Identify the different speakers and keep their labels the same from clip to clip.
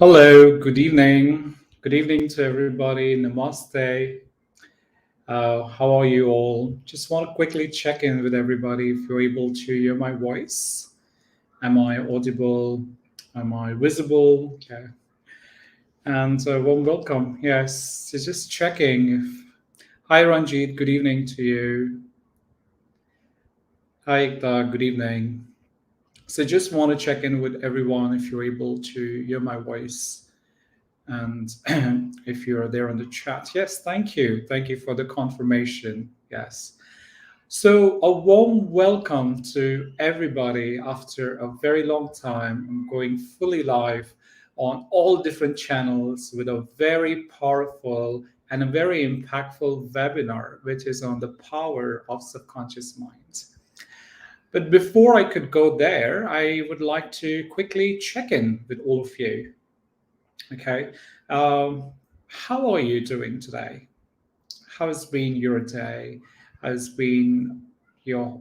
Speaker 1: Hello, good evening. Good evening to everybody. Namaste. How are you all? Just want to quickly check in with everybody if you're able to hear my voice. Am I audible? Am I visible? Okay. And warm welcome. Yes, so just checking. Hi, Ranjit. Good evening to you. Hi, Ekta. Good evening. So just want to check in with everyone if you're able to hear my voice. And if you're there on the chat, yes, thank you. Thank you for the confirmation. Yes. So, a warm welcome to everybody after a very long time. I'm going fully live on all different channels with a very powerful and a very impactful webinar, which is on the power of subconscious minds. But before I could go there, I would like to quickly check in with all of you. Okay. How are you doing today? How has been your day? Has been your,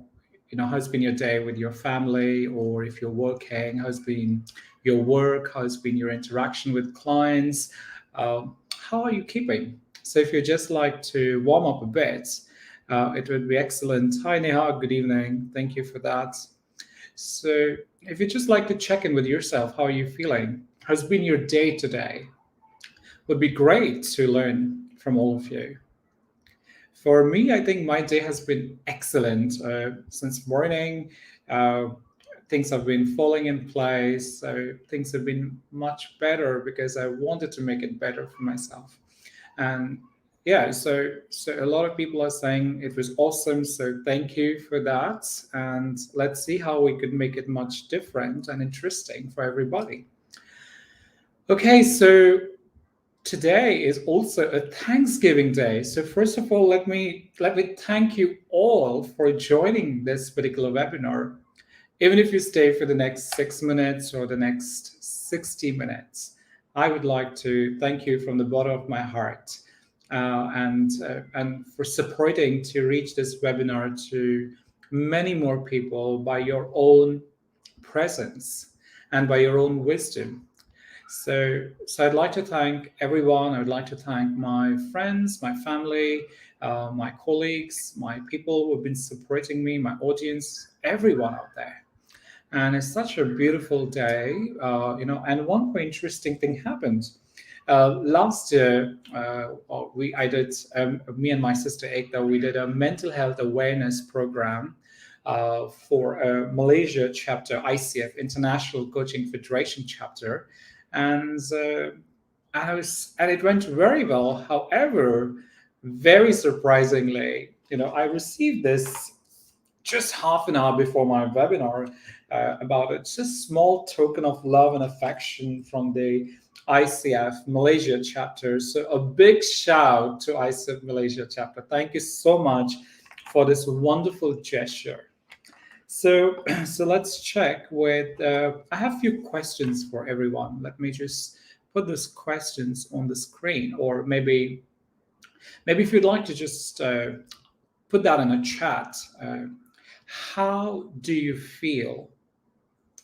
Speaker 1: how's been your day with your family, or if you're working, how's been your work? How's been your interaction with clients? How are you keeping? So if you'd just like to warm up a bit, it would be excellent. Hi, Neha. Good evening. Thank you for that. So if you'd just like to check in with yourself, how are you feeling? How's been your day today? Would be great to learn from all of you. For me, I think my day has been excellent since morning. Uh, things have been falling in place. So things have been much better because I wanted to make it better for myself. And yeah, so a lot of people are saying it was awesome. So thank you for that. And let's see how we could make it much different and interesting for everybody. Okay, so today is also a Thanksgiving Day. So first of all, let me thank you all for joining this particular webinar. Even if you stay for the next 6 minutes or the next 60 minutes, I would like to thank you from the bottom of my heart, and for supporting to reach this webinar to many more people by your own presence and by your own wisdom. So I'd like to thank everyone. I would like to thank my friends, my family, my colleagues, my people who have been supporting me, my audience, everyone out there. And it's such a beautiful day, And one very interesting thing happened. Last year, I did, me and my sister Ekta, we did a mental health awareness program for Malaysia chapter, ICF, International Coaching Federation chapter, and and it went very well. However, very surprisingly, I received this just half an hour before my webinar about it. Just small token of love and affection from the ICF Malaysia chapter. So a big shout to ICF Malaysia chapter. Thank you so much for this wonderful gesture. So, so let's check with. I have a few questions for everyone. Let me just put those questions on the screen, or maybe if you'd like to just put that in a chat. How do you feel?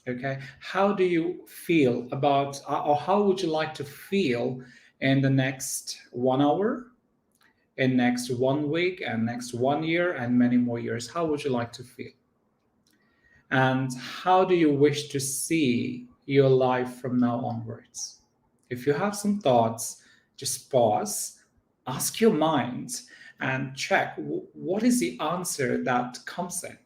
Speaker 1: Okay, how do you feel about, or how would you like to feel in the next 1 hour, in next 1 week, and next 1 year, and many more years? How would you like to feel? And how do you wish to see your life from now onwards? If you have some thoughts, just pause, ask your mind, and check what is the answer that comes in.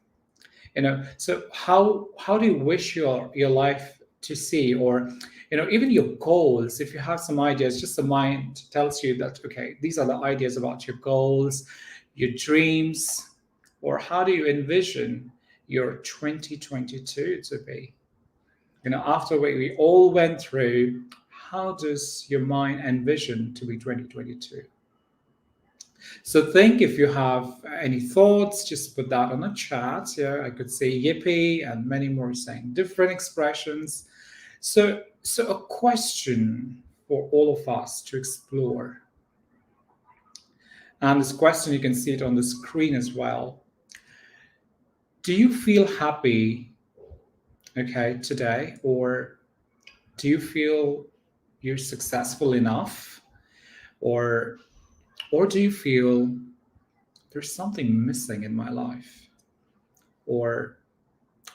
Speaker 1: So how do you wish your life to see, or even your goals? If you have some ideas, just the mind tells you that, okay, these are the ideas about your goals, your dreams, or how do you envision your 2022 to be? After we all went through, how does your mind envision to be 2022? So think, if you have any thoughts, just put that on the chat. Yeah, I could say yippee and many more saying different expressions. So a question for all of us to explore. And this question, you can see it on the screen as well. Do you feel happy, okay, today? Or do you feel you're successful enough, or do you feel there's something missing in my life? Or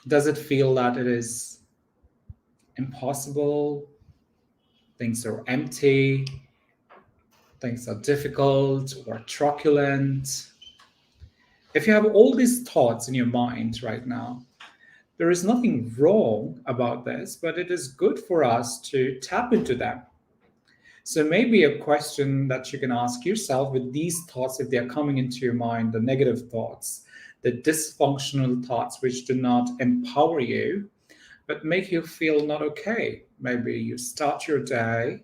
Speaker 1: does it feel that it is impossible, things are empty, things are difficult or truculent? If you have all these thoughts in your mind right now, there is nothing wrong about this, but it is good for us to tap into them. So maybe a question that you can ask yourself with these thoughts, if they're coming into your mind, the negative thoughts, the dysfunctional thoughts which do not empower you, but make you feel not okay. Maybe you start your day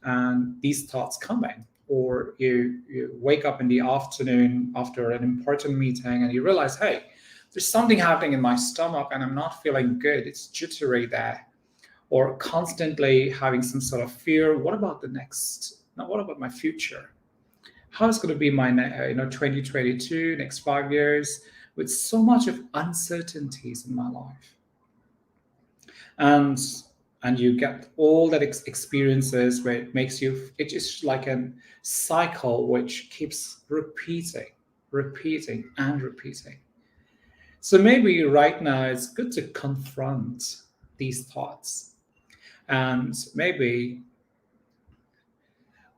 Speaker 1: and these thoughts come in, or you wake up in the afternoon after an important meeting and you realize, hey, there's something happening in my stomach and I'm not feeling good. It's jittery there. Or constantly having some sort of fear. What about the next? Now, what about my future? How is going to be my 2022, next 5 years, with so much of uncertainties in my life? And you get all that experiences where it makes you, it is like a cycle which keeps repeating and repeating. So maybe right now it's good to confront these thoughts. And maybe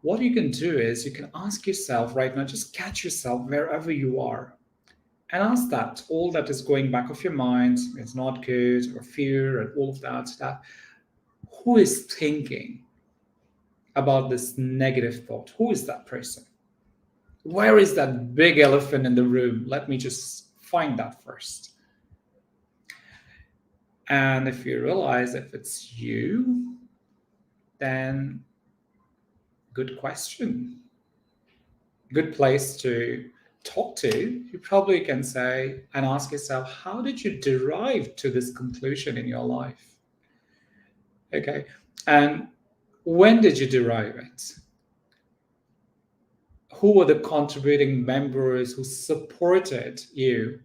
Speaker 1: what you can do is you can ask yourself right now, just catch yourself wherever you are, and ask that all that is going back of your mind, it's not good, or fear, and all of that, who is thinking about this negative thought? Who is that person? Where is that big elephant in the room? Let me just find that first. And if you realize if it's you, then good question. Good place to talk to. You probably can say and ask yourself, how did you derive to this conclusion in your life? Okay. And when did you derive it? Who were the contributing members who supported you,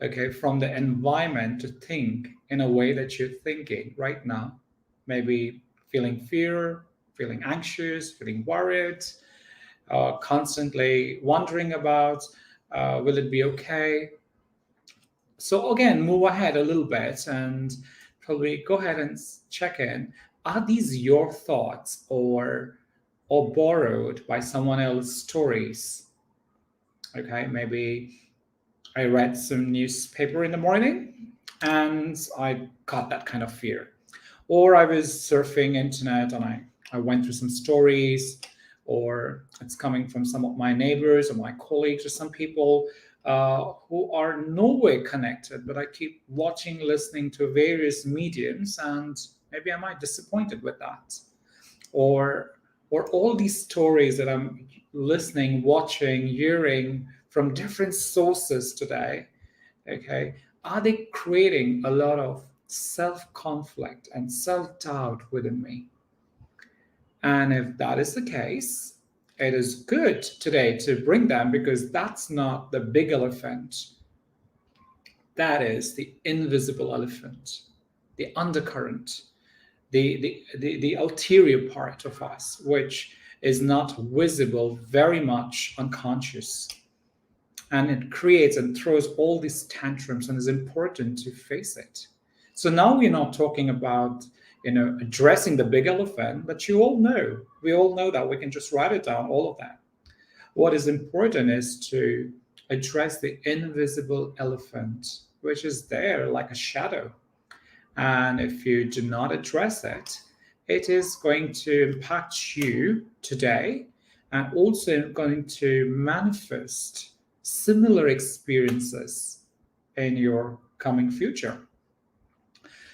Speaker 1: okay, from the environment to think in a way that you're thinking right now? Maybe feeling fear, feeling anxious, feeling worried, constantly wondering about will it be okay? So again, move ahead a little bit and probably go ahead and check in. Are these your thoughts, or borrowed by someone else's stories? Okay, maybe I read some newspaper in the morning and I got that kind of fear. Or I was surfing internet and I went through some stories, or it's coming from some of my neighbors or my colleagues or some people who are no way connected, but I keep watching, listening to various mediums, and maybe I might disappointed with that. Or all these stories that I'm listening, watching, hearing from different sources today, okay, are they creating a lot of self-conflict and self-doubt within me? And if that is the case, it is good today to bring them, because that's not the big elephant. That is the invisible elephant, the undercurrent, the ulterior part of us, which is not visible, very much unconscious. And it creates and throws all these tantrums, and it's important to face it. So now we're not talking about addressing the big elephant, but we all know that we can just write it down, all of that. What is important is to address the invisible elephant, which is there like a shadow. And if you do not address it, it is going to impact you today, and also going to manifest similar experiences in your coming future.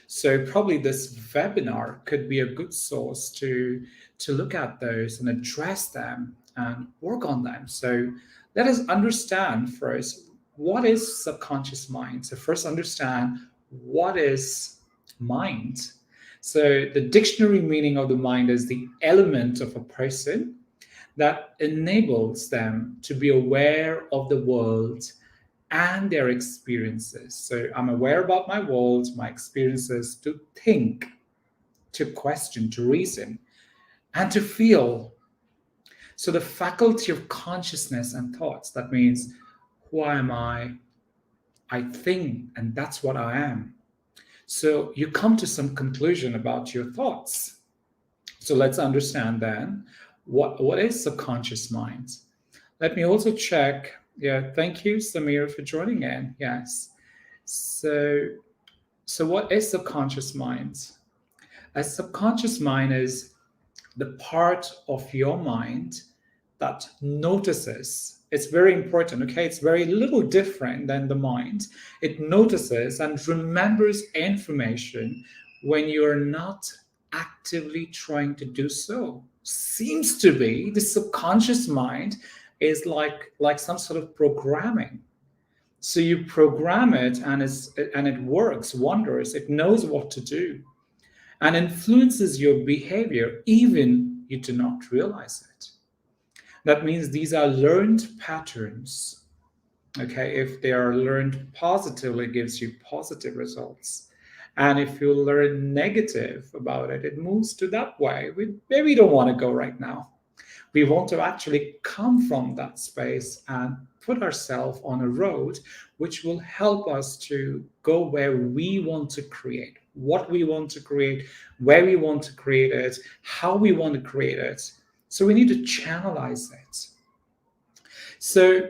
Speaker 1: So probably this webinar could be a good source to look at those and address them and work on them. So let us understand first, what is subconscious mind? So first understand what is mind. So the dictionary meaning of the mind is the element of a person that enables them to be aware of the world and their experiences. So I'm aware about my world, my experiences, to think, to question, to reason. and to feel. So the faculty of consciousness and thoughts, that means who am I? I think, and that's what I am. So you come to some conclusion about your thoughts. So let's understand then what is subconscious mind. Let me also check. Yeah, thank you, Samir, for joining in. Yes. So what is subconscious mind? A subconscious mind is the part of your mind that notices. It's very important, okay? It's very little different than the mind. It notices and remembers information when you're not actively trying to do so. Seems to be the subconscious mind is like some sort of programming. So you program it and it works wonders. It knows what to do and influences your behavior even you do not realize it. That means these are learned patterns. Okay, if they are learned positively, it gives you positive results. And if you learn negative about it, it moves to that way. Where we don't want to go right now. We want to actually come from that space and put ourselves on a road which will help us to go where we want to create, what we want to create, where we want to create it, how we want to create it. So we need to channelize it. So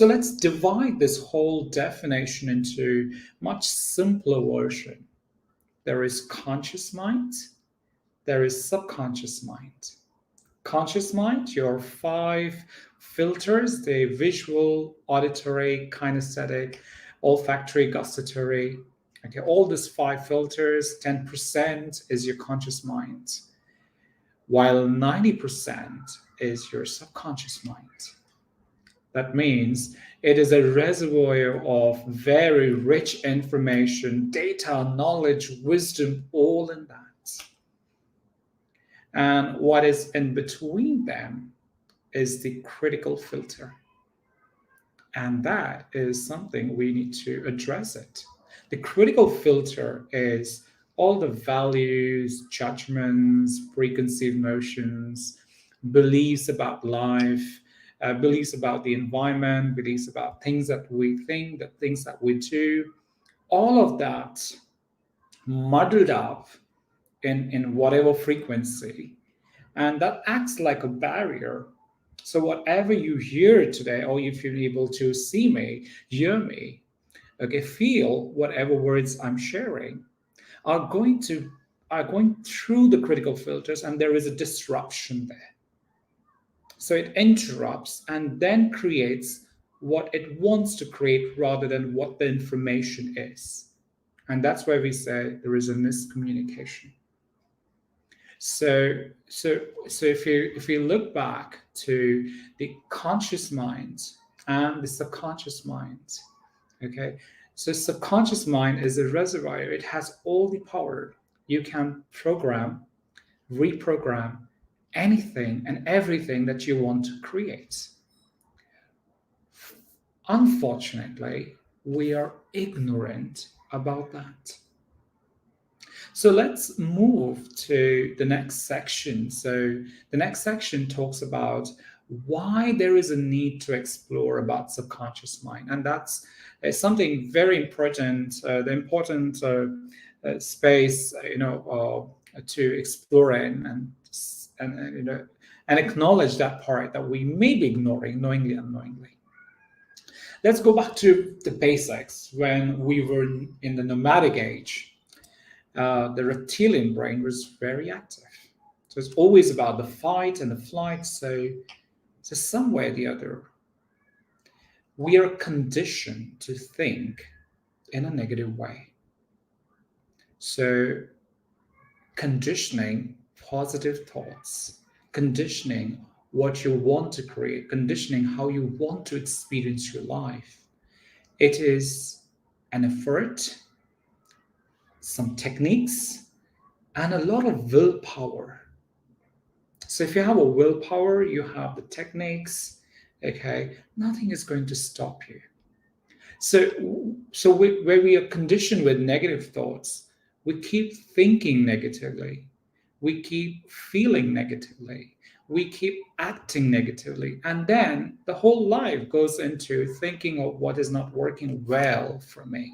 Speaker 1: let's divide this whole definition into much simpler version. There is conscious mind, there is subconscious mind. Conscious mind, your five filters, the visual, auditory, kinesthetic, olfactory, gustatory. Okay, all these five filters, 10% is your conscious mind, while 90% is your subconscious mind. That means it is a reservoir of very rich information, data, knowledge, wisdom, all in that. And what is in between them is the critical filter. And that is something we need to address it. The critical filter is all the values, judgments, preconceived notions, beliefs about life, beliefs about the environment, beliefs about things that we think, the things that we do, all of that muddled up in whatever frequency. And that acts like a barrier. So whatever you hear today, or if you're able to see me, hear me, okay, feel whatever words I'm sharing, are going through the critical filters, and there is a disruption there. So it interrupts and then creates what it wants to create rather than what the information is. And that's why we say there is a miscommunication. So if you look back to the conscious mind and the subconscious mind, okay, so subconscious mind is a reservoir. It has all the power. You can program, reprogram anything and everything that you want to create. Unfortunately, we are ignorant about that. So let's move to the next section. So the next section talks about why there is a need to explore about subconscious mind, and that's something very important. The important space, to explore and and acknowledge that part that we may be ignoring, knowingly, unknowingly. Let's go back to the basics. When we were in the nomadic age, the reptilian brain was very active. So it's always about the fight and the flight. So some way or the other, we are conditioned to think in a negative way. So conditioning positive thoughts, conditioning what you want to create, conditioning how you want to experience your life. It is an effort, some techniques, and a lot of willpower. So if you have a willpower, you have the techniques, okay, nothing is going to stop you. So where we are conditioned with negative thoughts, we keep thinking negatively. we keep feeling negatively, we keep acting negatively, and then the whole life goes into thinking of what is not working well for me.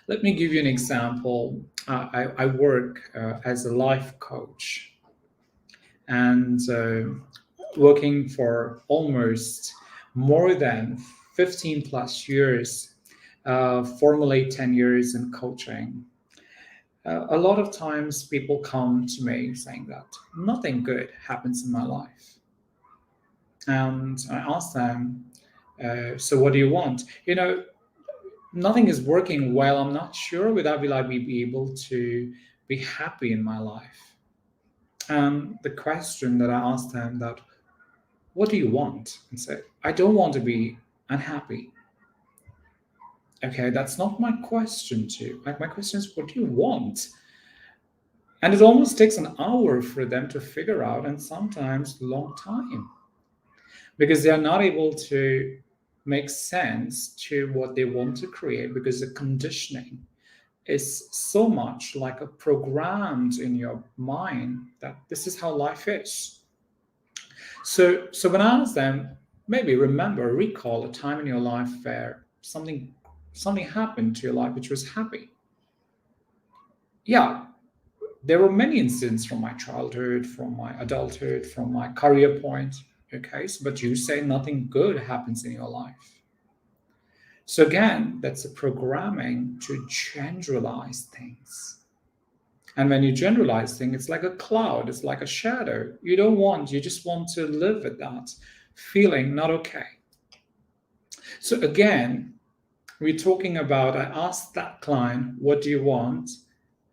Speaker 1: Let me give you an example. I work as a life coach, and working for almost more than 15 plus years, formally 10 years in coaching. A lot of times people come to me saying that nothing good happens in my life. And I ask them, so what do you want? Nothing is working well. I'm not sure whether will I be able to be happy in my life. And the question that I asked them that, what do you want? And say, I don't want to be unhappy. Okay, that's not my question to you. My question is, what do you want? And it almost takes an hour for them to figure out, and sometimes a long time, because they are not able to make sense to what they want to create, because the conditioning is so much like a programmed in your mind that this is how life is. So when I ask them, maybe recall a time in your life where something happened to your life which was happy. Yeah, there were many incidents from my childhood, from my adulthood, from my career point. Okay, but you say nothing good happens in your life. So again, that's a programming to generalize things. And when you generalize things, it's like a cloud, it's like a shadow. You just want to live with that feeling not okay. So again, we're talking about, I asked that client, what do you want?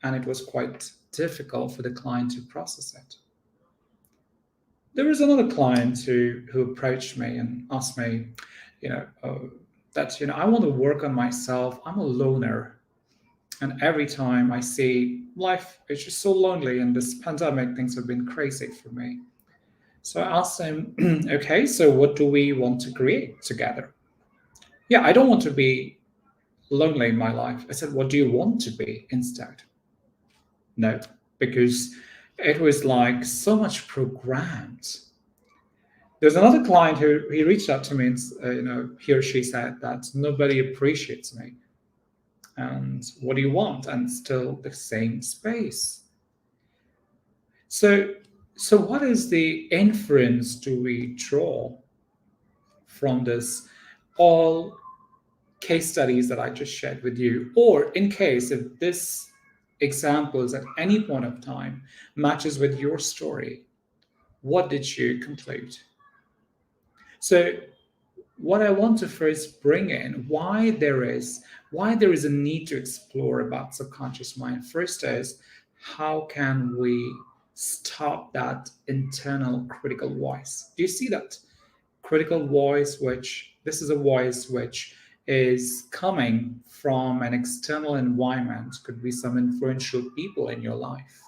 Speaker 1: And it was quite difficult for the client to process it. There was another client who approached me and asked me, I want to work on myself. I'm a loner. And every time I see life, it's just so lonely. And this pandemic, things have been crazy for me. So I asked him, okay, so what do we want to create together? Yeah, I don't want to be lonely in my life. I said, what do you want to be instead? No, because it was like so much programmed. There's another client who he reached out to me, and he or she said that nobody appreciates me. And what do you want? And still the same space. So what is the inference do we draw from this all case studies that I just shared with you? Or in case if this examples at any point of time matches with your story, what did you conclude? So what I want to first bring in, why there is a need to explore about subconscious mind first is, how can we stop that internal critical voice? Do you see that critical voice, which this is a voice which is coming from an external environment, could be some influential people in your life.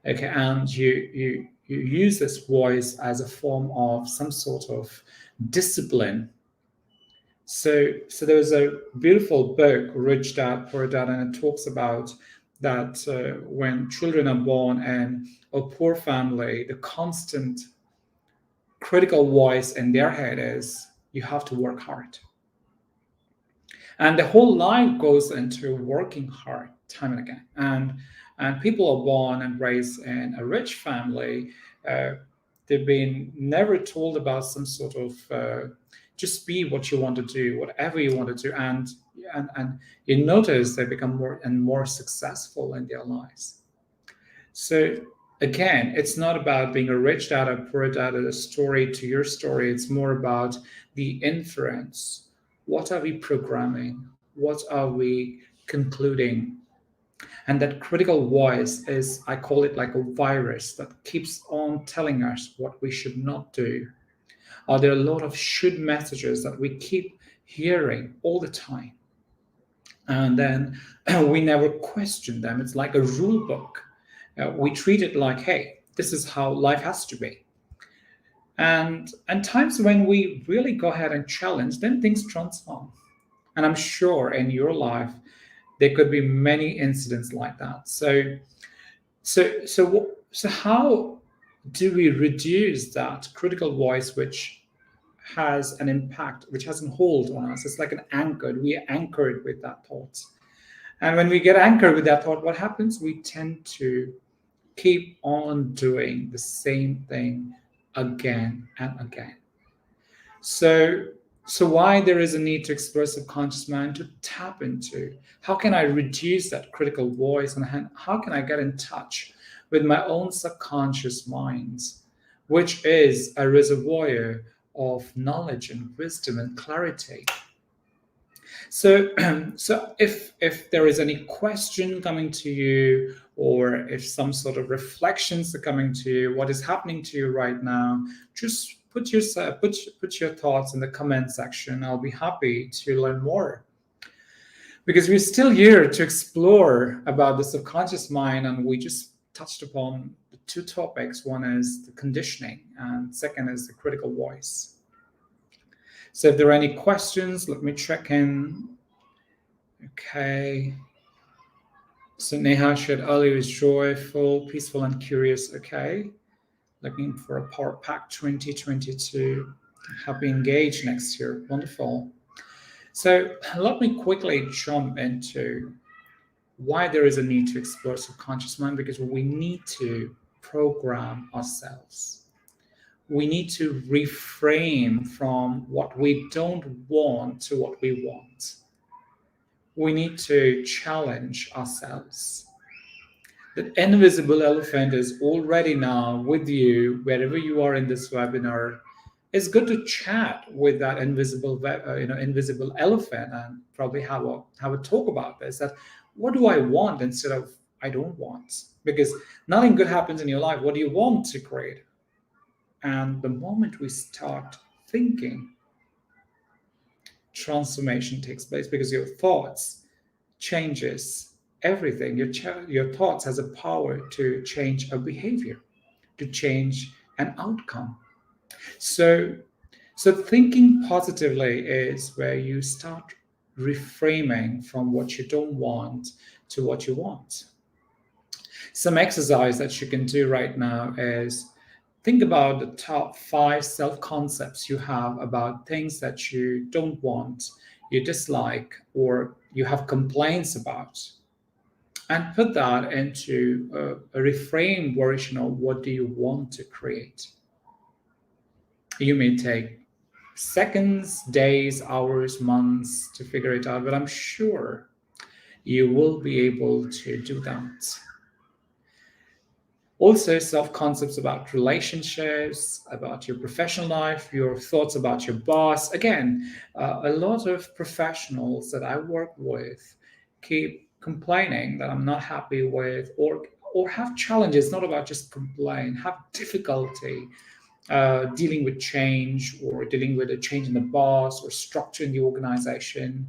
Speaker 1: Okay, and you use this voice as a form of some sort of discipline. So there's a beautiful book, Rich Dad Poor Dad, and it talks about that when children are born in a poor family, the constant critical voice in their head is, you have to work hard. And the whole life goes into working hard time and again. And people are born and raised in a rich family. They've been never told about some sort of just be what you want to do, whatever you want to do. And you notice they become more and more successful in their lives. So again, it's not about being a rich dad or poor dad, a story to your story. It's more about the inference. What are we programming? What are we concluding? And that critical voice is, I call it like a virus that keeps on telling us what we should not do. Are there a lot of should messages that we keep hearing all the time? And then we never question them. It's like a rule book. We treat it like, hey, this is how life has to be. And times when we really go ahead and challenge, then things transform. And I'm sure in your life, there could be many incidents like that. So So how do we reduce that critical voice which has an impact, which has a hold on us? It's like an anchor. We are anchored with that thought. And when we get anchored with that thought, what happens? We tend to keep on doing the same thing again and again. So, so why there is a need to explore subconscious mind to tap into? How can I reduce that critical voice, and how can I get in touch with my own subconscious minds, which is a reservoir of knowledge and wisdom and clarity? So, so if there is any question coming to you, or if some sort of reflections are coming to you, what is happening to you right now, just put your thoughts in the comment section. I'll be happy to learn more, because we're still here to explore about the subconscious mind, and we just touched upon the two topics. One is the conditioning, and second is the critical voice. So if there are any questions, let me check in. Okay. So Neha shared earlier is joyful, peaceful, and curious. Okay. Looking for a Power Pack 2022. Happy engaged next year. Wonderful. So let me quickly jump into why there is a need to explore subconscious mind, because we need to program ourselves. We need to reframe from what we don't want to what we want. We need to challenge ourselves. The invisible elephant is already now with you wherever you are in this webinar. It's good to chat with that invisible elephant, and probably have a talk about this. That what do I want instead of I don't want? Because nothing good happens in your life. What do you want to create? And the moment we start thinking, transformation takes place, because your thoughts changes everything. Your thoughts has a power to change a behavior, to change an outcome. So so thinking positively is where you start reframing from what you don't want to what you want. Some exercise that you can do right now is think about the top 5 self concepts you have about things that you don't want, you dislike, or you have complaints about, and put that into a reframed version of what do you want to create. You may take seconds, days, hours, months to figure it out, but I'm sure you will be able to do that. Also, self concepts about relationships, about your professional life, your thoughts about your boss. Again, a lot of professionals that I work with keep complaining that I'm not happy with, or have challenges, not about just complain, have difficulty dealing with change, or dealing with a change in the boss or structure in the organization.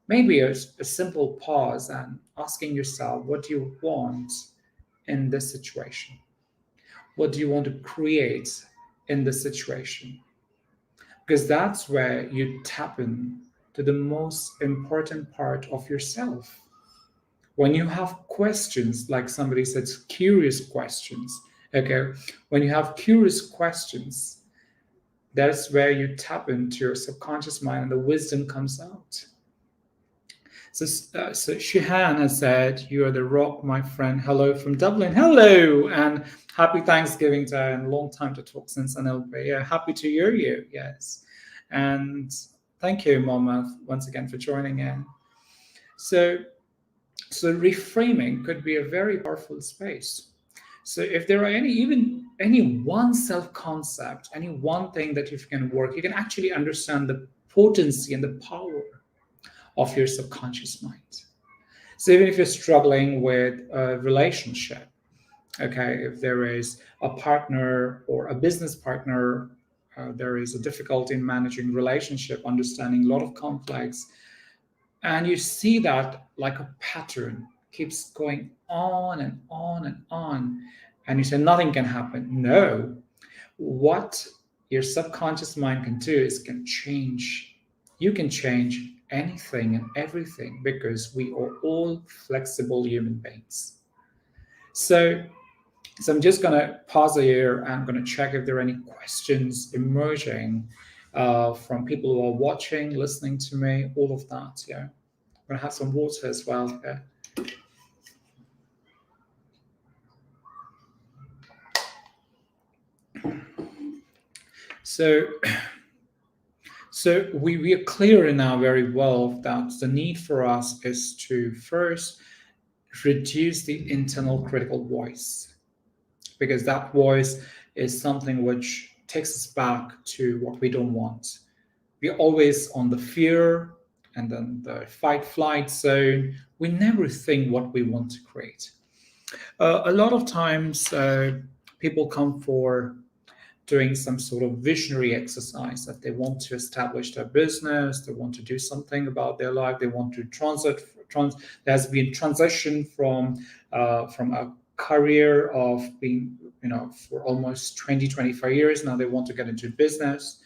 Speaker 1: Maybe a simple pause and asking yourself, what do you want in this situation? What do you want to create in this situation? Because that's where you tap in to the most important part of yourself. When you have questions, like somebody said, curious questions, okay? When you have curious questions, that's where you tap into your subconscious mind and the wisdom comes out. So Shihan has said, "You are the rock, my friend. Hello from Dublin. Hello, and happy Thanksgiving to and long time to talk since NLP. Yeah, happy to hear you. Yes, and thank you, Mama, once again for joining in. So, so reframing could be a very powerful space. So if there are any one self concept, any one thing that you can work, you can actually understand the potency and the power of your subconscious mind. So even if you're struggling with a relationship, okay, if there is a partner or a business partner, there is a difficulty in managing relationship, understanding a lot of conflicts, and you see that like a pattern keeps going on and on and on, and you say nothing can happen. No, what your subconscious mind can do is can change. You can change anything and everything, because we are all flexible human beings. So, so I'm just gonna pause here and I'm gonna check if there are any questions emerging from people who are watching, listening to me, all of that. Yeah, I'm gonna have some water as well. Yeah. So, so we are clear now very well that the need for us is to first reduce the internal critical voice, because that voice is something which takes us back to what we don't want. We're always on the fear and then the fight flight zone. We never think what we want to create. A lot of times, people come for doing some sort of visionary exercise that they want to establish their business, they want to do something about their life, they want to there has been transition from a career of being, for almost 20, 25 years. Now they want to get into business.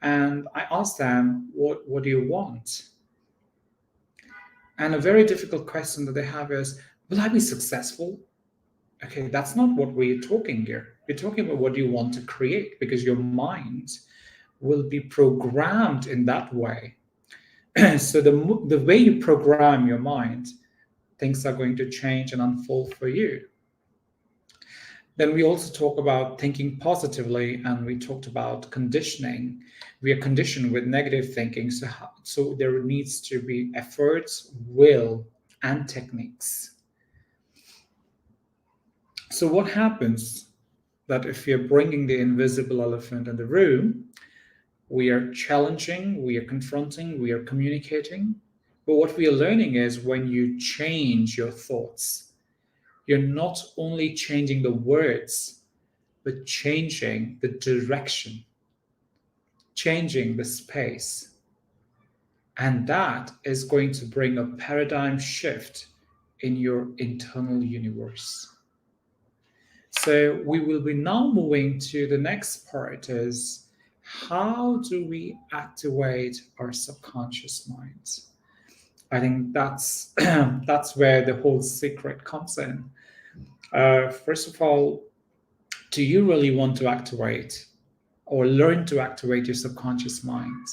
Speaker 1: And I asked them, what do you want? And a very difficult question that they have is, will I be successful? Okay, that's not what we're talking here. We're talking about what you want to create, because your mind will be programmed in that way. So the way you program your mind, things are going to change and unfold for you. Then we also talk about thinking positively, and we talked about conditioning. We are conditioned with negative thinking, so there needs to be efforts, will, and techniques. So what happens that if you're bringing the invisible elephant in the room, we are challenging, we are confronting, we are communicating. But what we are learning is when you change your thoughts, you're not only changing the words, but changing the direction, changing the space. And that is going to bring a paradigm shift in your internal universe. So we will be now moving to the next part is, how do we activate our subconscious minds? I think that's that's where the whole secret comes in. First of all, do you really want to activate or learn to activate your subconscious mind?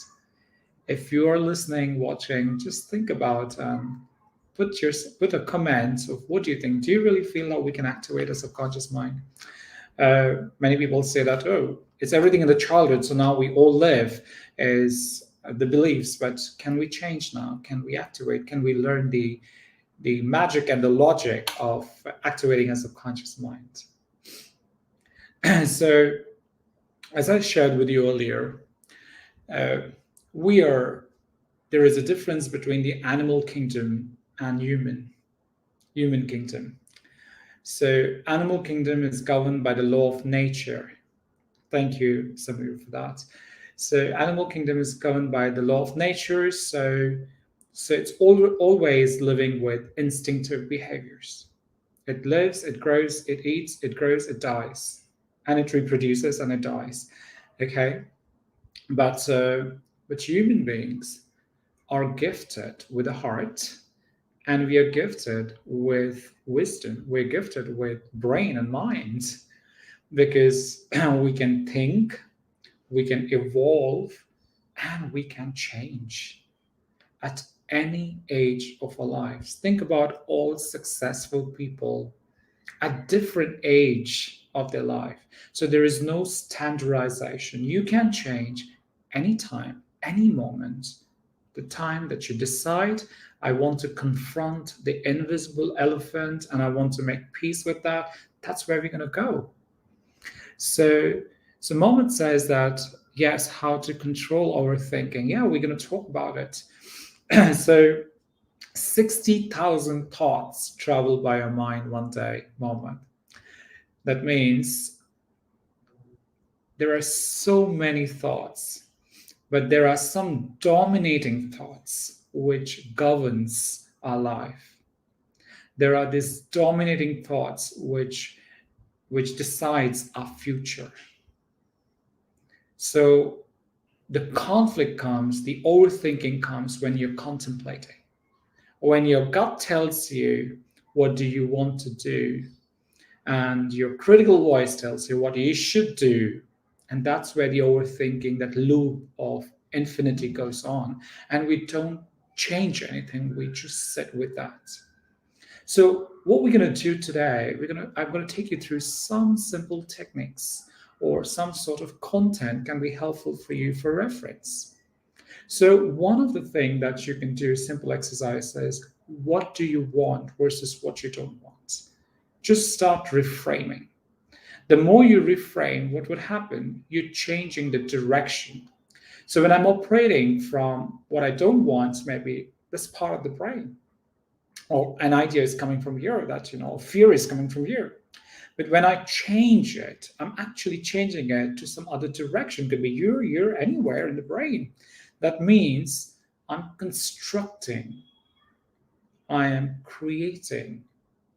Speaker 1: If you are listening, watching, just think about put a comment of what do you think. Do you really feel that we can activate a subconscious mind? Many people say that, oh, it's everything in the childhood, so now we all live is the beliefs. But can we change now? Can we activate? Can we learn the magic and the logic of activating a subconscious mind? So, as I shared with you earlier, uh, there is a difference between the animal kingdom and human kingdom. So animal kingdom is governed by the law of nature. Thank you, Samir, for that. So animal kingdom is governed by the law of nature. So it's always living with instinctive behaviors. It lives, it grows, it eats, it grows, it dies, and it reproduces and it dies. Okay, but human beings are gifted with a heart, and we are gifted with wisdom. We're gifted with brain and mind, because we can think, we can evolve, and we can change at any age of our lives. Think about all successful people at different age of their life. So there is no standardization. You can change anytime, any moment. The time that you decide, I want to confront the invisible elephant and I want to make peace with that, that's where we're going to go. So, so Moment says that, yes, how to control our thinking. Yeah, we're going to talk about it. So 60,000 thoughts travel by our mind one day, Moment. That means there are so many thoughts, but there are some dominating thoughts which governs our life. There are these dominating thoughts which decides our future. So the conflict comes, the overthinking comes when you're contemplating. When your gut tells you, what do you want to do? and your critical voice tells you what you should do. And that's where the overthinking, that loop of infinity goes on. And we don't change anything, we just sit with that. So what we're going to do today, I'm going to take you through some simple techniques or some sort of content can be helpful for you for reference. So one of the things that you can do, simple exercise, is what do you want versus what you don't want. Just start reframing. The more you reframe, what would happen? You're changing the direction. So when I'm operating from what I don't want, maybe this part of the brain, or an idea is coming from here, that fear is coming from here. But when I change it, I'm actually changing it to some other direction. Could be here, anywhere in the brain. That means I'm constructing, I am creating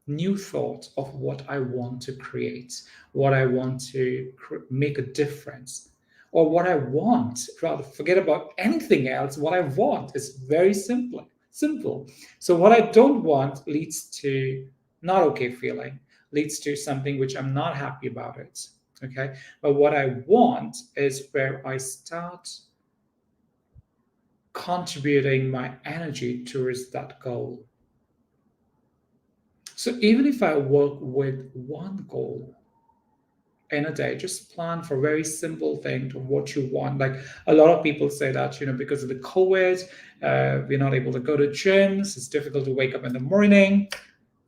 Speaker 1: new thought of what I want to create, what I want to make a difference, or what I want. Rather, forget about anything else. What I want is very simple. Simple. So what I don't want leads to not okay feeling, leads to something which I'm not happy about it. Okay. But what I want is where I start contributing my energy towards that goal. So even if I work with one goal in a day, just plan for a very simple thing to what you want. Like a lot of people say that, because of the COVID, we're not able to go to gyms. It's difficult to wake up in the morning.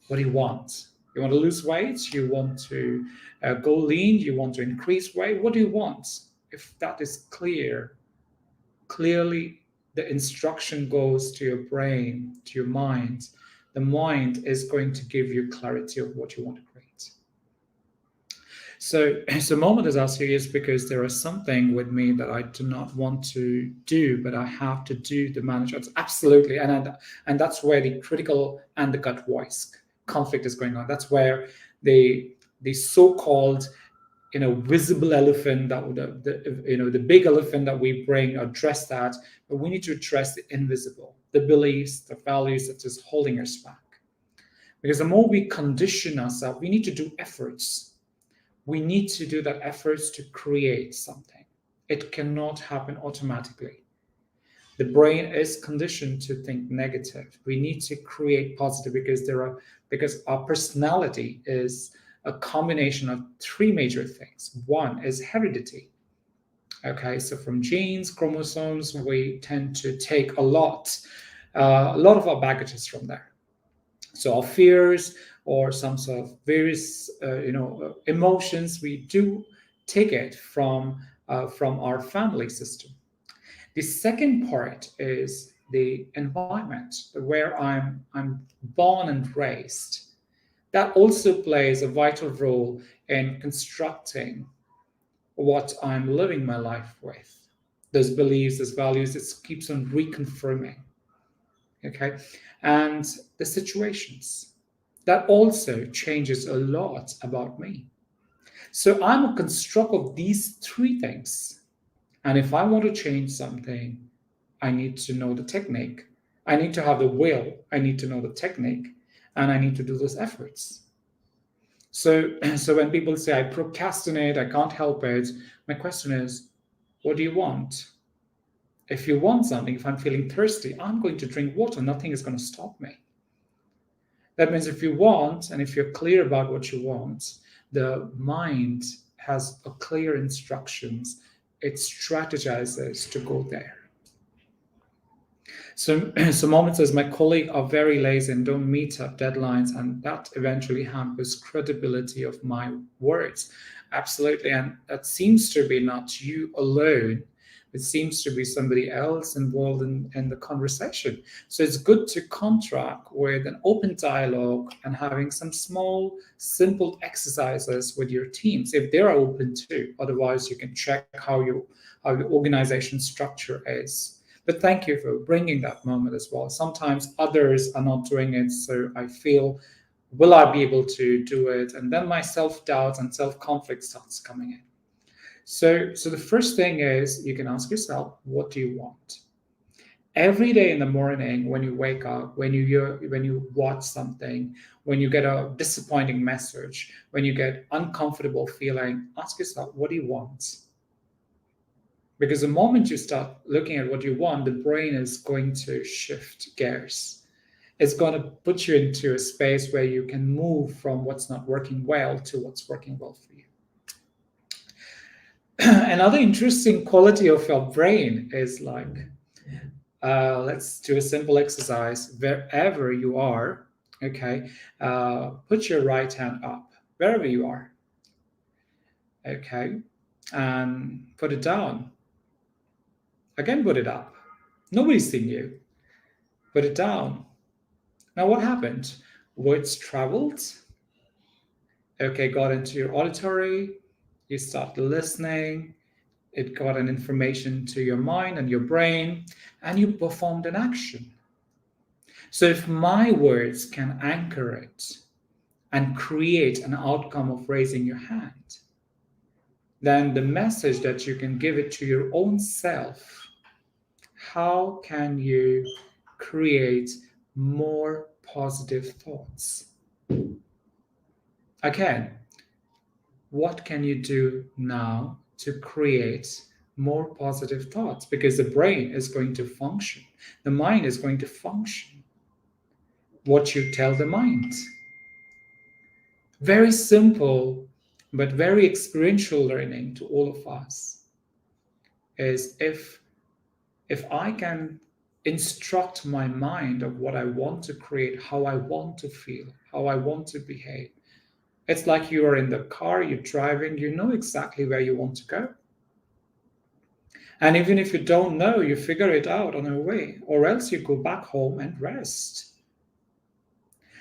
Speaker 1: What do you want? You want to lose weight? You want to go lean? You want to increase weight? What do you want? If that is clearly the instruction goes to your brain, to your mind, the mind is going to give you clarity of what you want to create. So moment is as serious because there is something with me that I do not want to do, but I have to do the management. Absolutely. And that's where the critical and the gut voice conflict is going on. That's where the so-called visible elephant, that the big elephant that we bring, address that, but we need to address the invisible, the beliefs, the values that is holding us back. Because the more we condition ourselves, we need to do efforts. We need to do that efforts to create something. It cannot happen automatically. The brain is conditioned to think negative. We need to create positive because our personality is a combination of three major things. One is heredity. Okay, so from genes, chromosomes, we tend to take a lot of our baggages from there. So our fears or some sort of various, emotions, we do take it from our family system. The second part is the environment where I'm born and raised. That also plays a vital role in constructing what I'm living my life with. Those beliefs, those values, it keeps on reconfirming. Okay. And the situations. That also changes a lot about me. So I'm a construct of these three things. And if I want to change something, I need to know the technique. I need to have the will. I need to know the technique. And I need to do those efforts. So when people say I procrastinate, I can't help it, my question is, what do you want? If you want something, if I'm feeling thirsty, I'm going to drink water. Nothing is going to stop me. That means if you want, and if you're clear about what you want, the mind has a clear instructions. It strategizes to go there. So Moment says, my colleagues are very lazy and don't meet up deadlines, and that eventually hampers credibility of my words. Absolutely. And that seems to be not you alone. It seems to be somebody else involved in the conversation. So it's good to contract with an open dialogue and having some small, simple exercises with your teams if they're open to. Otherwise, you can check how your organization structure is. But thank you for bringing that moment as well. Sometimes others are not doing it, so I feel, will I be able to do it? And then my self-doubt and self-conflict starts coming in. So the first thing is you can ask yourself, what do you want? Every day in the morning, when you wake up, when you watch something, when you get a disappointing message, when you get uncomfortable feeling, ask yourself, what do you want? Because the moment you start looking at what you want, the brain is going to shift gears. It's going to put you into a space where you can move from what's not working well to what's working well for you. Another interesting quality of your brain is like, let's do a simple exercise. Wherever you are, okay, put your right hand up, wherever you are, okay, and put it down. Again, put it up. Nobody's seeing you. Put it down. Now, what happened? Words traveled, okay, got into your auditory, you start listening, it got an information to your mind and your brain, and you performed an action. So if my words can anchor it and create an outcome of raising your hand, then the message that you can give it to your own self, how can you create more positive thoughts? Again, what can you do now to create more positive thoughts? Because the brain is going to function, the mind is going to function. What you tell the mind. Very simple, but very experiential learning to all of us is if I can instruct my mind of what I want to create, how I want to feel, how I want to behave. It's like you are in the car, you're driving, you know exactly where you want to go. And even if you don't know, you figure it out on your way, or else you go back home and rest.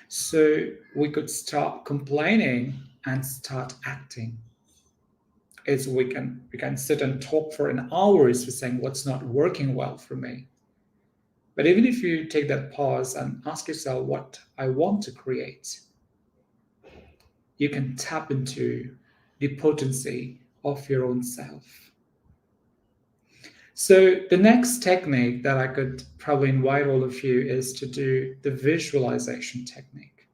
Speaker 1: So we could start complaining and start acting. Is we can sit and talk for an hours for saying what's not working well for me. But even if you take that pause and ask yourself what I want to create, you can tap into the potency of your own self. So the next technique that I could probably invite all of you is to do the visualization technique.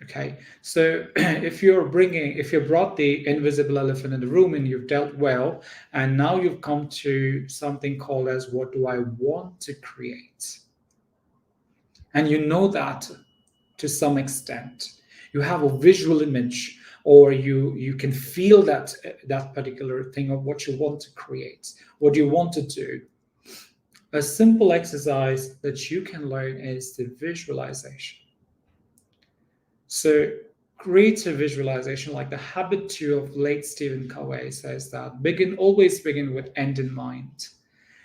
Speaker 1: Okay, so if you brought the invisible elephant in the room and you've dealt well, and now you've come to something called as what do I want to create? And you know that to some extent. You have a visual image, or you can feel that particular thing of what you want to create, what you want to do. A simple exercise that you can learn is the visualization. So creative visualization, like the habit 2 of late Stephen Covey says that always begin with end in mind.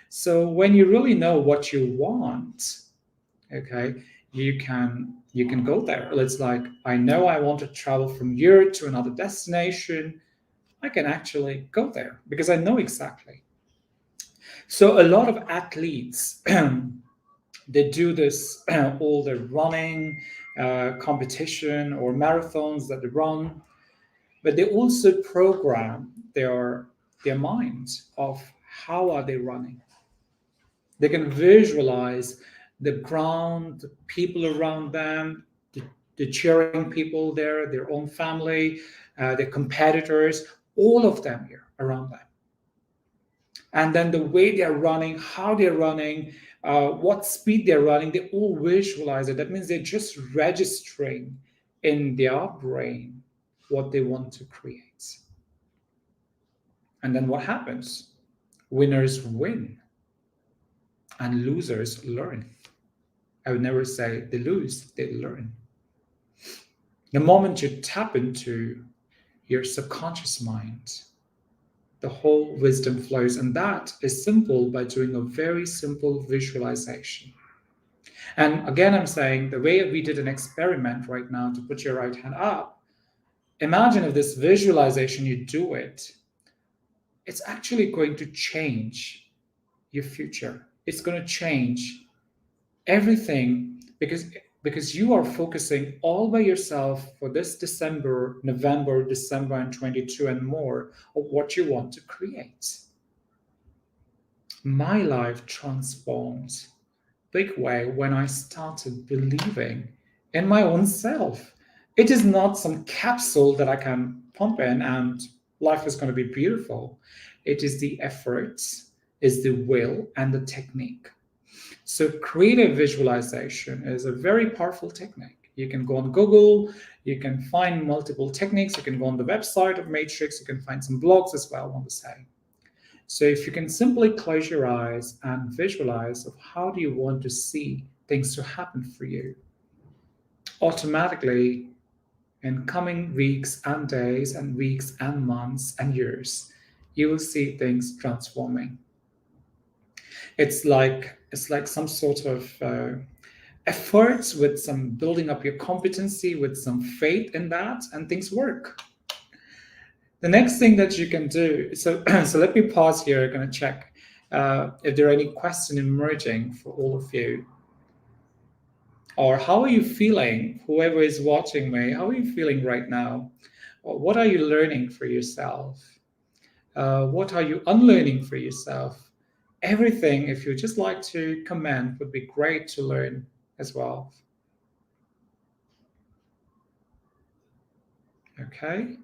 Speaker 1: So when you really know what you want, okay, you can go there. It's like, I know I want to travel from here to another destination. I can actually go there because I know exactly. So a lot of athletes they do this all the running competition or marathons that they run, but they also program their minds of how are they running. They can visualize the ground, the people around them, the cheering people there, their own family, their competitors, all of them here around them. And then the way they're running, how they're running, what speed they're running, they all visualize it. That means they're just registering in their brain what they want to create. And then what happens? Winners win and losers learn. I would never say they lose, they learn. The moment you tap into your subconscious mind, the whole wisdom flows. And that is simple by doing a very simple visualization. And again, I'm saying the way we did an experiment right now to put your right hand up, imagine if this visualization, you do it, it's actually going to change your future. It's going to change everything because you are focusing all by yourself for this November, December, and 22 and more of what you want to create. My life transformed big way when I started believing in my own self. It is not some capsule that I can pump in and life is going to be beautiful. It is the efforts, is the will, and the technique. So, creative visualization is a very powerful technique. You can go on Google, you can find multiple techniques, you can go on the website of Matrix, you can find some blogs as well on the same. So if you can simply close your eyes and visualize of how do you want to see things to happen for you, automatically in coming weeks and days and weeks and months and years, you will see things transforming. It's like some sort of efforts with some building up your competency with some faith in that, and things work. The next thing that you can do, so let me pause here. I'm going to check if there are any questions emerging for all of you. Or how are you feeling? Whoever is watching me, how are you feeling right now? Or what are you learning for yourself? What are you unlearning for yourself? Everything, if you just like to comment, would be great to learn as well. Okay.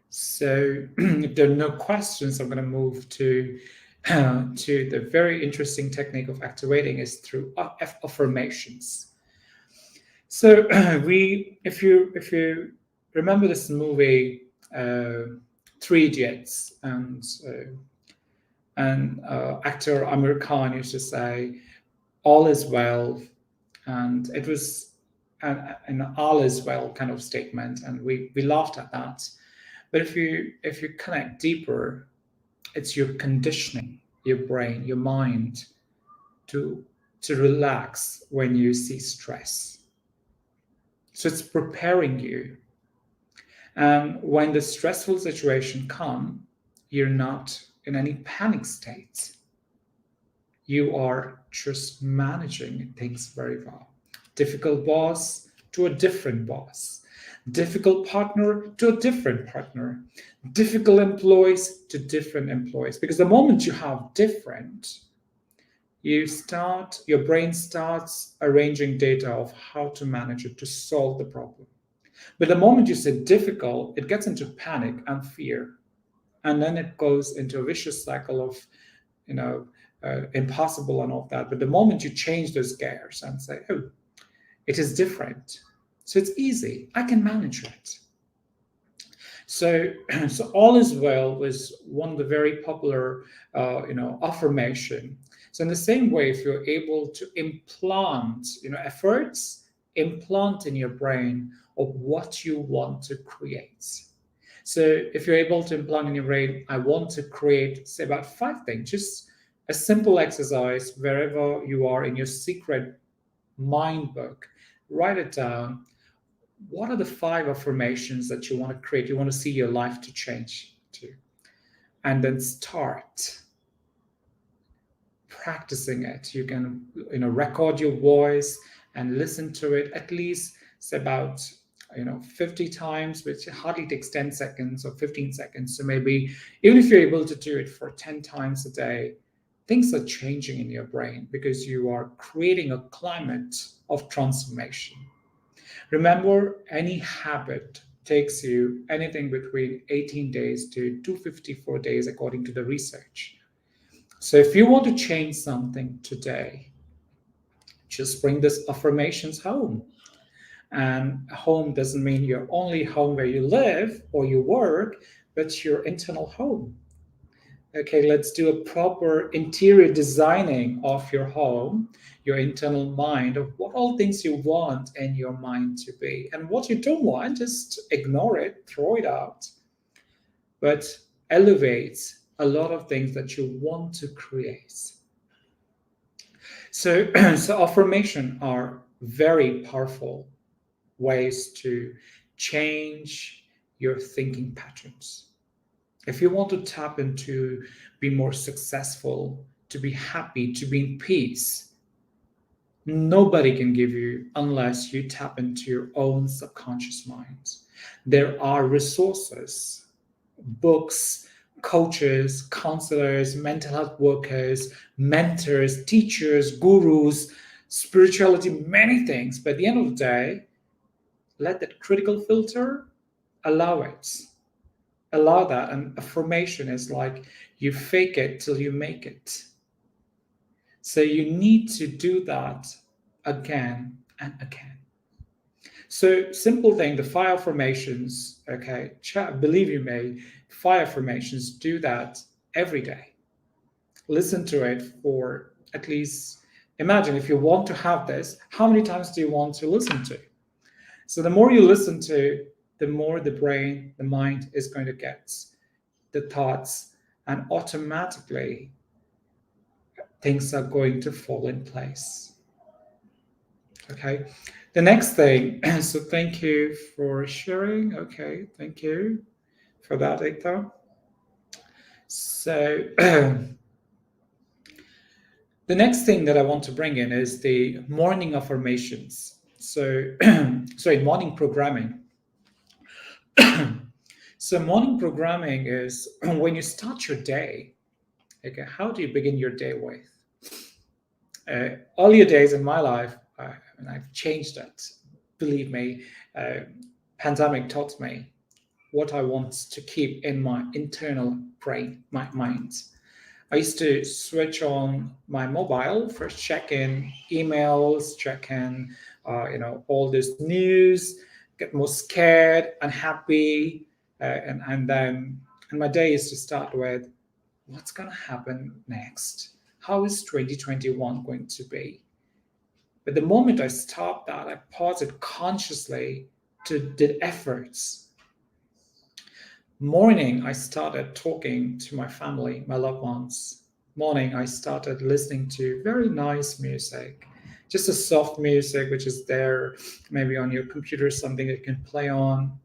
Speaker 1: So if there are no questions, I'm going to move to the very interesting technique of activating is through affirmations. So if you remember this movie, Three Idiots, and actor Amir Khan used to say, "All is well," and it was an "all is well" kind of statement, and we laughed at that. But if you connect deeper, it's your conditioning, your brain, your mind to relax when you see stress. So it's preparing you. And when the stressful situation comes, you're not in any panic state. You are just managing things very well. Difficult boss to a different boss. Difficult partner to a different partner. Difficult employees to different employees. Because the moment you have different, your brain starts arranging data of how to manage it to solve the problem. But the moment you say difficult, it gets into panic and fear. And then it goes into a vicious cycle of, impossible and all of that. But the moment you change those gears and say, oh, it is different. So it's easy. I can manage it. So, so all is well was one of the very popular, affirmation. So in the same way, if you're able to implant, efforts, implant in your brain of what you want to create. So if you're able to implant in your brain, I want to create, say, about 5 things, just a simple exercise wherever you are in your secret mind book, write it down. What are the 5 affirmations that you want to create? You want to see your life to change to, and then start practicing it. You can, record your voice and listen to it at least say about 50 times, which hardly takes 10 seconds or 15 seconds. So maybe even if you're able to do it for 10 times a day, things are changing in your brain because you are creating a climate of transformation. Remember, any habit takes you anything between 18 days to 254 days, according to the research. So if you want to change something today, just bring this affirmations home. And home doesn't mean your only home where you live or you work, but your internal home. Okay, let's do a proper interior designing of your home, your internal mind, of what all things you want in your mind to be. And what you don't want, just ignore it, throw it out. But elevate a lot of things that you want to create. So, so affirmation are very powerful ways to change your thinking patterns. If you want to tap into be more successful, to be happy, to be in peace, nobody can give you unless you tap into your own subconscious mind. There are resources, books, coaches, counselors, mental health workers, mentors, teachers, gurus, spirituality, many things. But at the end of the day, let that critical filter, allow it. Allow that. And affirmation is like you fake it till you make it. So you need to do that again and again. So simple thing, the fire formations, okay, believe you me, fire formations, do that every day. Listen to it for at least, imagine if you want to have this, how many times do you want to listen to? So the more you listen to, the more the brain, the mind is going to get the thoughts, and automatically things are going to fall in place. Okay. The next thing, so thank you for sharing. Okay, thank you for that, Ekta. So the next thing that I want to bring in is the morning affirmations. So, sorry, morning programming. So, morning programming is when you start your day. Okay, how do you begin your day with? Earlier days in my life, and I've changed that. Believe me, pandemic taught me what I want to keep in my internal brain, my mind. I used to switch on my mobile, first check in emails, check in, all this news, get more scared, unhappy, and my day is to start with what's going to happen next? How is 2021 going to be? But the moment I stopped that, I paused it consciously to did efforts. Morning, I started talking to my family, my loved ones. Morning, I started listening to very nice music, just a soft music, which is there maybe on your computer, something that you can play on.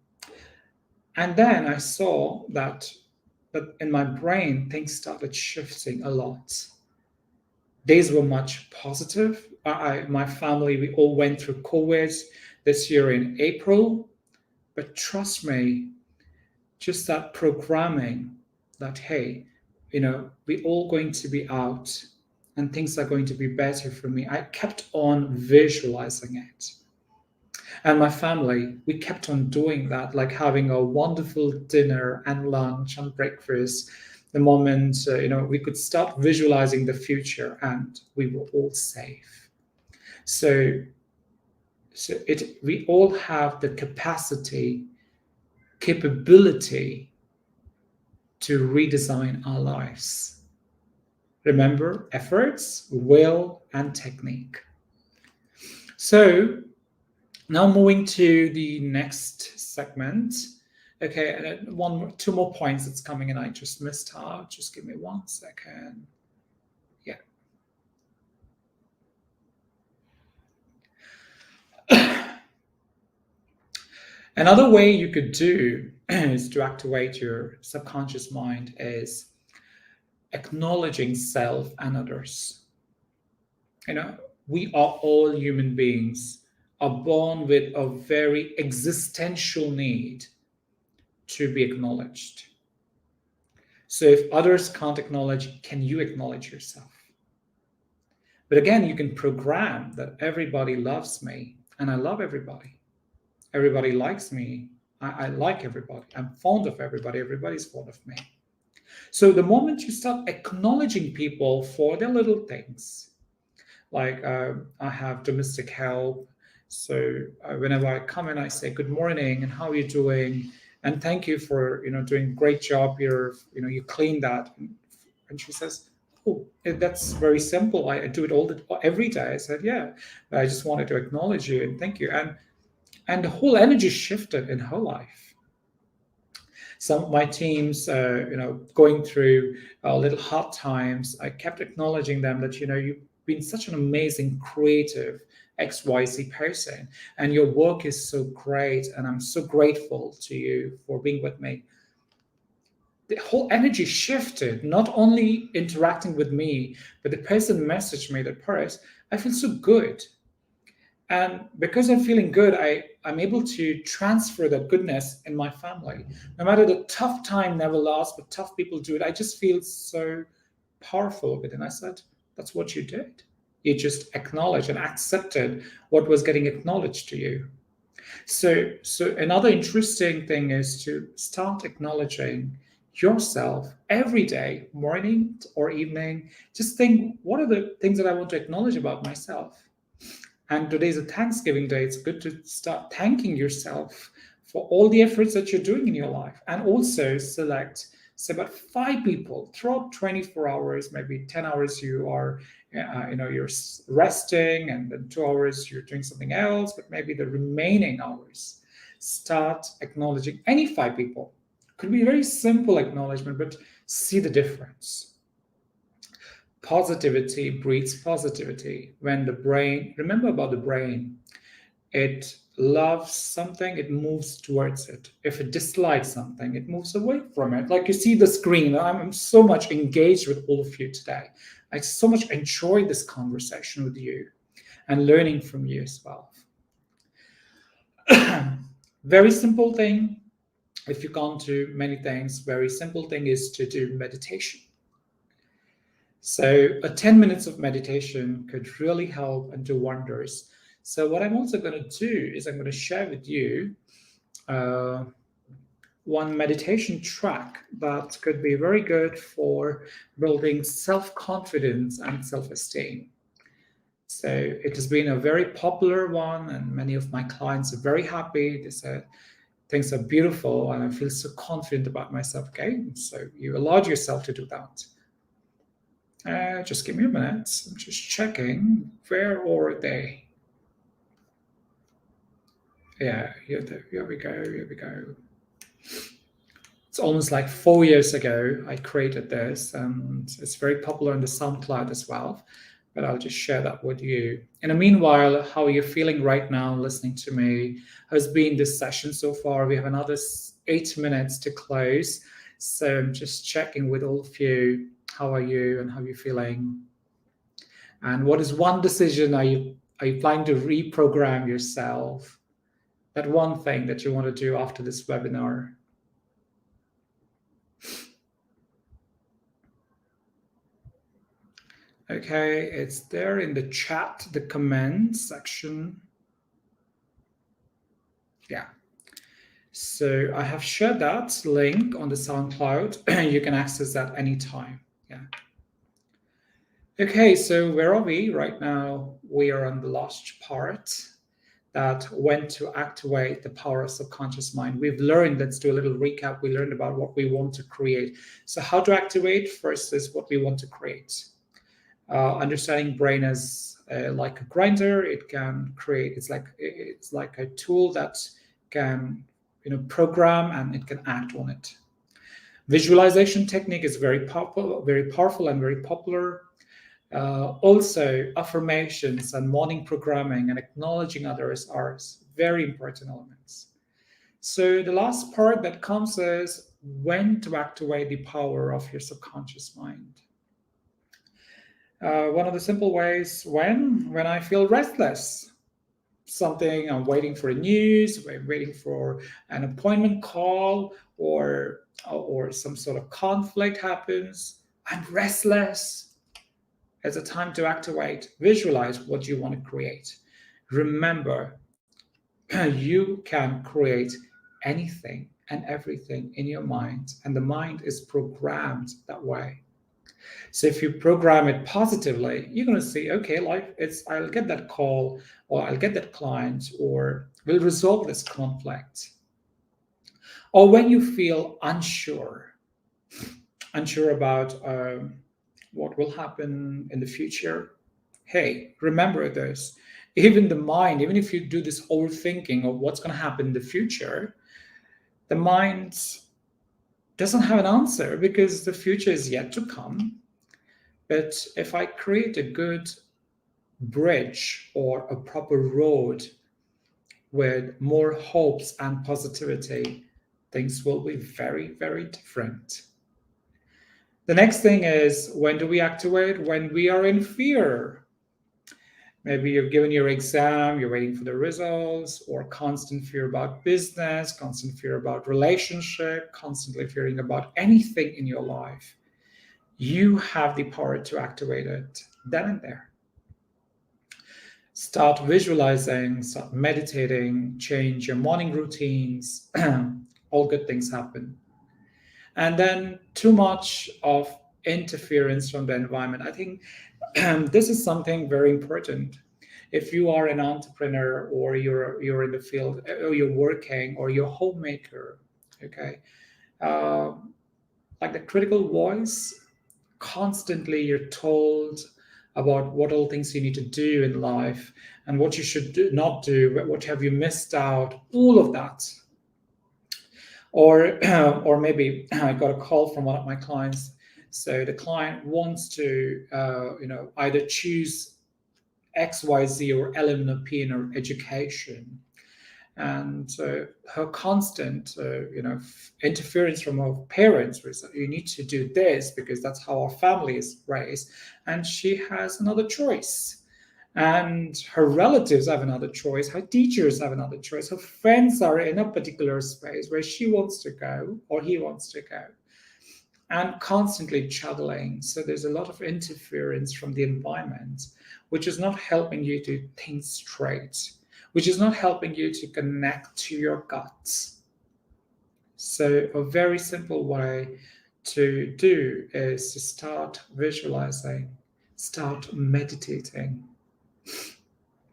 Speaker 1: And then I saw that in my brain, things started shifting a lot. Days were much positive. My family, we all went through COVID this year in April. But trust me, just that programming that, hey, we all going to be out and things are going to be better for me. I kept on visualizing it. And my family, we kept on doing that, like having a wonderful dinner and lunch and breakfast. The moment, we could start visualizing the future and we were all safe. So we all have the capability to redesign our lives. Remember, efforts, will, and technique. So now moving to the next segment. Okay, and two more points that's coming in. I just missed out. Just give me 1 second. Yeah. Another way you could do is to activate your subconscious mind is acknowledging self and others. We are all human beings, are born with a very existential need to be acknowledged. So if others can't acknowledge, can you acknowledge yourself? But again, you can program that everybody loves me and I love everybody. Everybody likes me. I like everybody. I'm fond of everybody. Everybody's fond of me. So the moment you start acknowledging people for their little things, like I have domestic help. So whenever I come in, I say, good morning and how are you doing? And thank you for, doing a great job here. You clean that. And she says, oh, that's very simple. I do it every day. I said, yeah, I just wanted to acknowledge you and thank you. And the whole energy shifted in her life. Some of my teams, going through little hard times, I kept acknowledging them that, you've been such an amazing, creative, XYZ person, and your work is so great, and I'm so grateful to you for being with me. The whole energy shifted, not only interacting with me, but the person messaged me that, Paris, I feel so good. And because I'm feeling good, I'm able to transfer that goodness in my family. No matter the tough time never lasts, but tough people do it, I just feel so powerful of it. And I said, that's what you did. You just acknowledged and accepted what was getting acknowledged to you. So another interesting thing is to start acknowledging yourself every day, morning or evening. Just think, what are the things that I want to acknowledge about myself? And today's a Thanksgiving Day. It's good to start thanking yourself for all the efforts that you're doing in your life. And also select, say, about 5 people throughout 24 hours, maybe 10 hours you are, you're resting, and then 2 hours you're doing something else, but maybe the remaining hours, start acknowledging any 5 people. Could be a very simple acknowledgement, but see the difference. Positivity breeds positivity. When the brain, remember about the brain, it loves something, it moves towards it. If it dislikes something, it moves away from it. Like you see the screen, I'm so much engaged with all of you today. I so much enjoyed this conversation with you and learning from you as well. Very simple thing. If you can't do many things, very simple thing is to do meditation. So a 10 minutes of meditation could really help and do wonders. So what I'm also going to do is I'm going to share with you one meditation track that could be very good for building self-confidence and self-esteem. So it has been a very popular one, and many of my clients are very happy. They said things are beautiful and I feel so confident about myself. Okay, so you allowed yourself to do that. Just give me a minute. I'm just checking. Where are they? Yeah, here we go. Here we go. It's almost like 4 years ago I created this, and it's very popular on the SoundCloud as well. But I'll just share that with you. In the meanwhile, how are you feeling right now listening to me? Has been this session so far? We have another 8 minutes to close. So I'm just checking with all of you. How are you and how are you feeling? And what is one decision are you planning to reprogram yourself? That one thing that you want to do after this webinar. Okay, it's there in the chat, the comment section. Yeah. So I have shared that link on the SoundCloud. You can access that anytime. Yeah. Okay, so where are we right now? We are on the last part, that when to activate the power of subconscious mind. We've learned, let's do a little recap. We learned about what we want to create. So how to activate? First is what we want to create. Understanding brain as like a grinder. It can create, it's like a tool that can program, and it can act on it. Visualization technique is very powerful and very popular. Also, affirmations and morning programming and acknowledging others are very important elements. So the last part that comes is when to activate the power of your subconscious mind. One of the simple ways, when I feel restless, something, I'm waiting for news, I'm waiting for an appointment call, or some sort of conflict happens, I'm restless. It's a time to activate, visualize what you want to create. Remember, you can create anything and everything in your mind, and the mind is programmed that way. So if you program it positively, you're going to see, okay, I'll get that call, or I'll get that client, or we'll resolve this conflict. Or when you feel unsure about what will happen in the future, hey, remember this. Even the mind, even if you do this overthinking of what's going to happen in the future, the mind doesn't have an answer, because the future is yet to come. But if I create a good bridge or a proper road with more hopes and positivity, things will be very, very different. The next thing is, when do we activate? When we are in fear. Maybe you've given your exam, you're waiting for the results, or constant fear about business, constant fear about relationship, constantly fearing about anything in your life. You have the power to activate it then and there. Start visualizing, start meditating, change your morning routines. All good things happen. And then too much of interference from the environment. I think this is something very important. If you are an entrepreneur, or you're in the field, or you're working, or you're a homemaker, okay, uh, like the critical voice, constantly you're told about what all things you need to do in life, and what you should not do, what have you missed out, all of that. Or or maybe I got a call from one of my clients. So the client wants to either choose XYZ or LMNP in her education. And her constant interference from her parents was, you need to do this because that's how our family is raised, and she has another choice. And her relatives have another choice, her teachers have another choice, her friends are in a particular space where she wants to go or he wants to go, and constantly juggling. So there's a lot of interference from the environment, which is not helping you to think straight, which is not helping you to connect to your guts. So, a very simple way to do is to start visualizing, start meditating,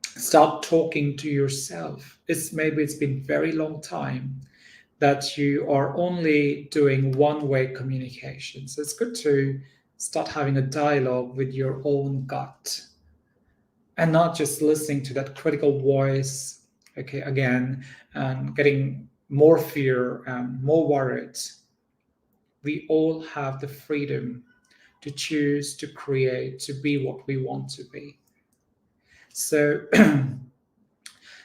Speaker 1: start talking to yourself. It's been a very long time that you are only doing one-way communication. So it's good to start having a dialogue with your own gut, and not just listening to that critical voice, okay, again, and getting more fear and more worried. We all have the freedom to choose, to create, to be what we want to be. So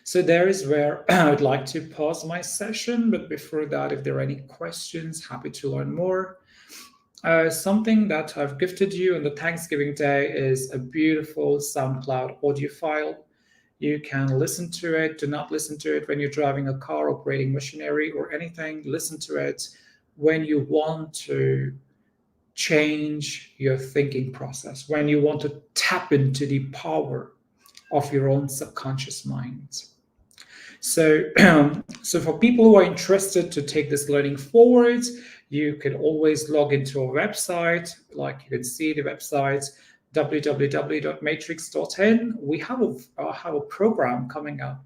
Speaker 1: so there is where I would like to pause my session. But before that, if there are any questions, happy to learn more. Something that I've gifted you on the Thanksgiving Day is a beautiful SoundCloud audio file. You can listen to it. Do not listen to it when you're driving a car, operating machinery, or anything. Listen to it when you want to change your thinking process, when you want to tap into the power of your own subconscious mind. So, so for people who are interested to take this learning forward, you can always log into our website. Like you can see the website www.matrix.in. We have a program coming up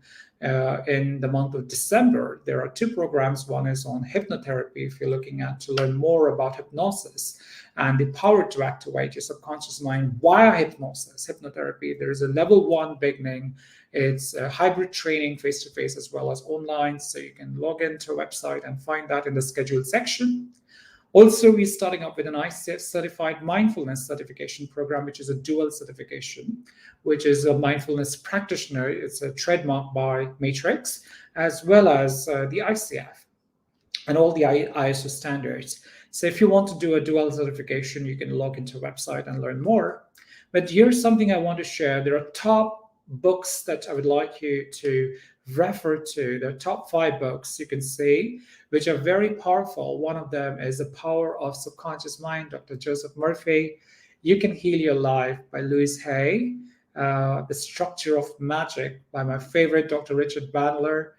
Speaker 1: in the month of December. There are two programs. One is on hypnotherapy, if you're looking at to learn more about hypnosis and the power to activate your subconscious mind via hypnosis, hypnotherapy. There is a level 1 beginning. It's a hybrid training, face to face as well as online. So you can log into a website and find that in the scheduled section. Also, we're starting up with an ICF certified mindfulness certification program, which is a dual certification, which is a mindfulness practitioner. It's a trademark by Matrix, as well as the ICF and all the ISO standards. So if you want to do a dual certification, you can log into a website and learn more. But here's something I want to share. There are top books that I would like you to refer to. There are top 5 books you can see, which are very powerful. One of them is The Power of Subconscious Mind, Dr. Joseph Murphy. You Can Heal Your Life by Louise Hay. The Structure of Magic by my favorite Dr. Richard Bandler.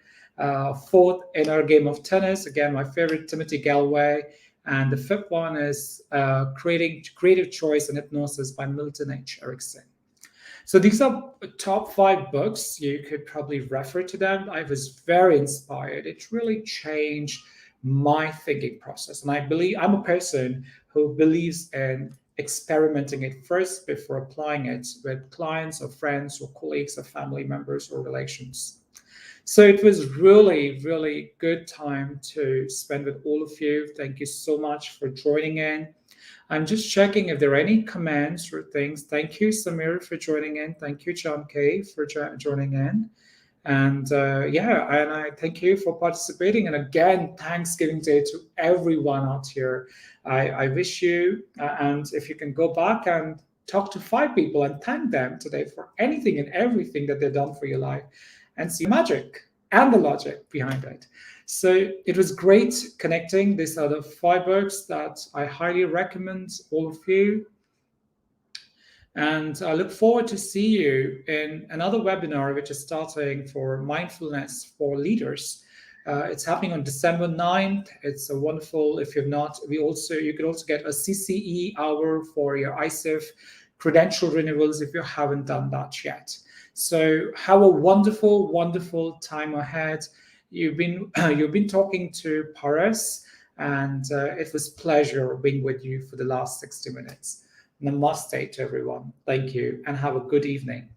Speaker 1: Fourth, Inner Game of Tennis, again, my favorite, Timothy Galway. And the fifth one is Creative Choice and Hypnosis by Milton H. Erickson. So these are top 5 books. You could probably refer to them. I was very inspired. It really changed my thinking process. And I'm a person who believes in experimenting it first before applying it with clients or friends or colleagues or family members or relations. So it was really, really good time to spend with all of you. Thank you so much for joining in. I'm just checking if there are any comments or things. Thank you, Samir, for joining in. Thank you, John K, for joining in. And and I thank you for participating. And again, Thanksgiving Day to everyone out here. I wish you, and if you can go back and talk to 5 people and thank them today for anything and everything that they've done for your life, and see the magic and the logic behind it. So it was great connecting. These are the 5 books that I highly recommend all of you. And I look forward to see you in another webinar, which is starting for mindfulness for leaders. It's happening on December 9th. It's a wonderful, if you've not, you could also get a CCE hour for your ISIF credential renewals if you haven't done that yet. So have a wonderful, wonderful time ahead. You've been talking to Paris, and it was a pleasure being with you for the last 60 minutes. Namaste to everyone. Thank you, and have a good evening.